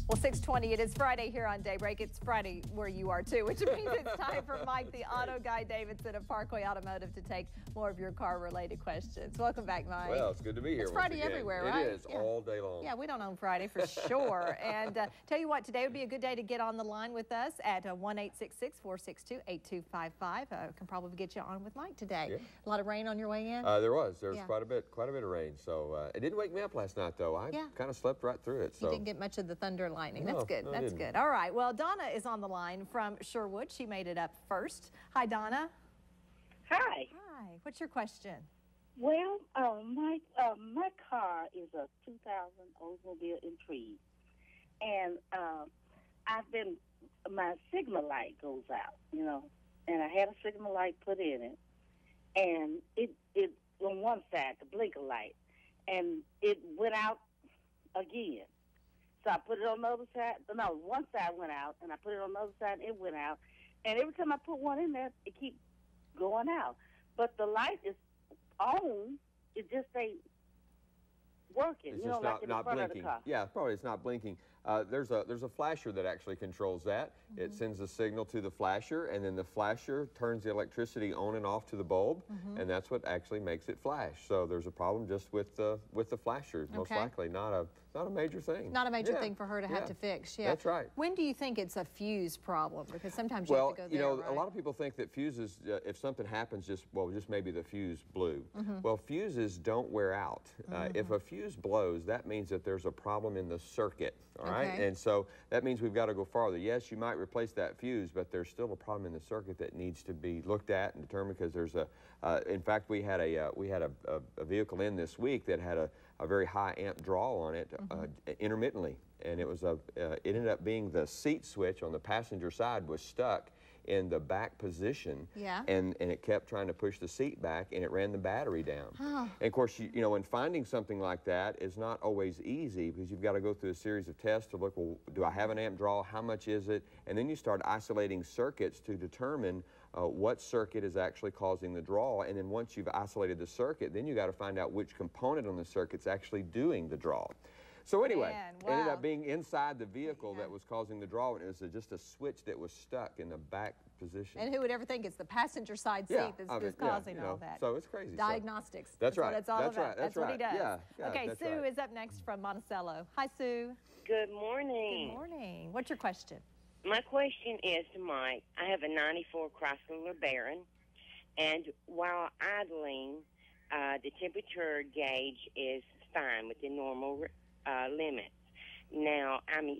Well, 6:20, it is Friday here on Daybreak. It's Friday where you are too, which means it's time for Mike, the auto guy Davidson of Parkway Automotive, to take more of your car-related questions. Welcome back, Mike. Well, it's good to be here. It's Friday everywhere, right? It is, all day long. Yeah, we don't own Friday for sure. And tell you what, today would be a good day to get on the line with us at 1-866-462-8255. Can probably get you on with Mike today. Yeah. A lot of rain on your way in? There was quite a bit of rain. So it didn't wake me up last night, though. I kind of slept right through it. So. You didn't get much of the thunder and lightning. No, That's good. That's good. All right. Well, Donna is on the line from Sherwood. She made it up first. Hi, Donna. Hi. Hi. What's your question? Well, my car is a 2000 Oldsmobile Intrigue, and my signal light goes out, you know, and I had a signal light put in it, and it on one side, the blinker light, and it went out again. So I put it on the other side. No, one side went out, and I put it on the other side, and it went out. And every time I put one in there, it keeps going out. But the light is on. It just ain't working. It's you know, just like in the front blinking. of the car. Yeah, probably it's not blinking. There's a flasher that actually controls that. It sends a signal to the flasher, and then the flasher turns the electricity on and off to the bulb, and that's what actually makes it flash. So there's a problem just with the flasher, most likely, not a major thing. Not a major thing for her to have to fix. Yeah, that's right. When do you think it's a fuse problem? Because sometimes you have to go there. Well, you know, right? a lot of people think that fuses, if something happens, just maybe the fuse blew. Well, fuses don't wear out. If a fuse blows, that means that there's a problem in the circuit. All right, and so that means we've got to go farther. Yes, you might replace that fuse, but there's still a problem in the circuit that needs to be looked at and determined, because there's in fact, we had a vehicle in this week that had a very high amp draw on it intermittently, and it ended up being the seat switch on the passenger side was stuck in the back position, and it kept trying to push the seat back, and it ran the battery down. And of course, you know, when finding something like that is not always easy, because you've got to go through a series of tests to look, well, do I have an amp draw? How much is it? And then you start isolating circuits to determine what circuit is actually causing the draw. And then once you've isolated the circuit, then you got to find out which component on the circuit's actually doing the draw. So anyway, it ended up being inside the vehicle that was causing the draw, and it was just a switch that was stuck in the back position. And who would ever think it's the passenger side seat that's causing all that? So it's crazy. Diagnostics. That's right. What it's all about. That's what he does. Yeah, okay, Sue is up next from Monticello. Hi, Sue. Good morning. Good morning. What's your question? My question is to Mike. I have a 94 Chrysler LeBaron, and while idling, the temperature gauge is fine with the normal limits. Now, when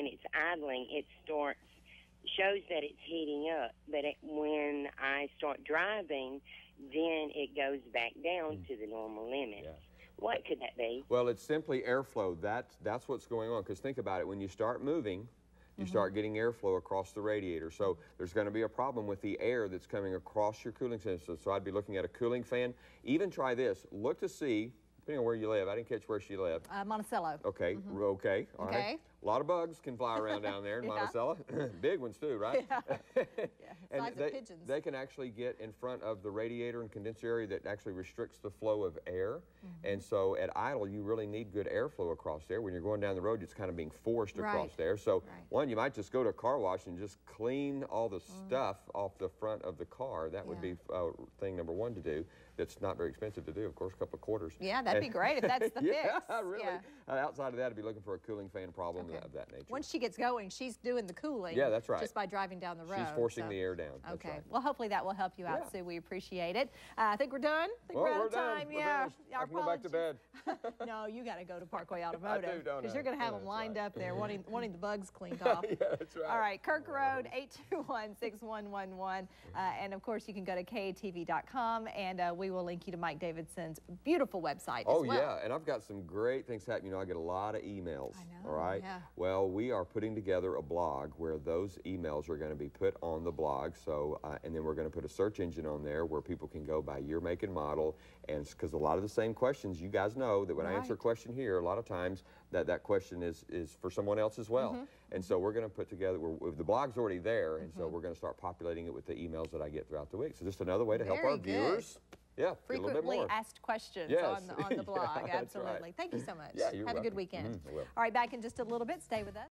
it's idling, it shows that it's heating up, but when I start driving, then it goes back down to the normal limits. Yeah. What could that be? Well, it's simply airflow. That's what's going on, because think about it. When you start moving, you start getting airflow across the radiator. So there's going to be a problem with the air that's coming across your cooling system. So I'd be looking at a cooling fan. Even try this. Look to see, depending on where you live. I didn't catch where she lived. Monticello. Okay, okay, all right. A lot of bugs can fly around down there in Monticello. Big ones too, right? And size of pigeons. They can actually get in front of the radiator and condenser area that actually restricts the flow of air. And so at idle, you really need good airflow across there. When you're going down the road, it's kind of being forced across there. So one, you might just go to a car wash and just clean all the stuff off the front of the car. That would be thing number one to do. That's not very expensive to do, of course, a couple of quarters. Yeah, that'd be great if that's the fix. Yeah, really. Outside of that, I'd be looking for a cooling fan problem of that nature. Once she gets going, she's doing the cooling. Yeah, that's right. Just by driving down the road. She's forcing the air down. Okay. Right. Well, hopefully that will help you out, Sue. We appreciate it. I think we're done. I think we're out of time. Yeah. I can go back to bed. No, you got to go to Parkway Automotive. I do, don't I? Because you're going to have them lined up there wanting the bugs cleaned off. Yeah, that's right. All right, Kirk Road, 821-6111. And, of course, you can go to KATV.com, and we will link you to Mike Davidson's beautiful website as well. Yeah, and I've got some great things happening. You know, I get a lot of emails. I know, all right? Yeah. Well, we are putting together a blog where those emails are going to be put on the blog. So, and then we're going to put a search engine on there where people can go by year, make, and model. And because a lot of the same questions, you guys know that when I answer a question here, a lot of times that question is for someone else as well. And so we're going to put together, the blog's already there, and so we're going to start populating it with the emails that I get throughout the week. So just another way to help our viewers Yeah, get a little bit frequently more. asked questions Yes. on the blog. Yeah, that's Absolutely. right. Thank you so much. Yeah, you're Have a good welcome. weekend. I will. All right, back in just a little bit. Stay with us.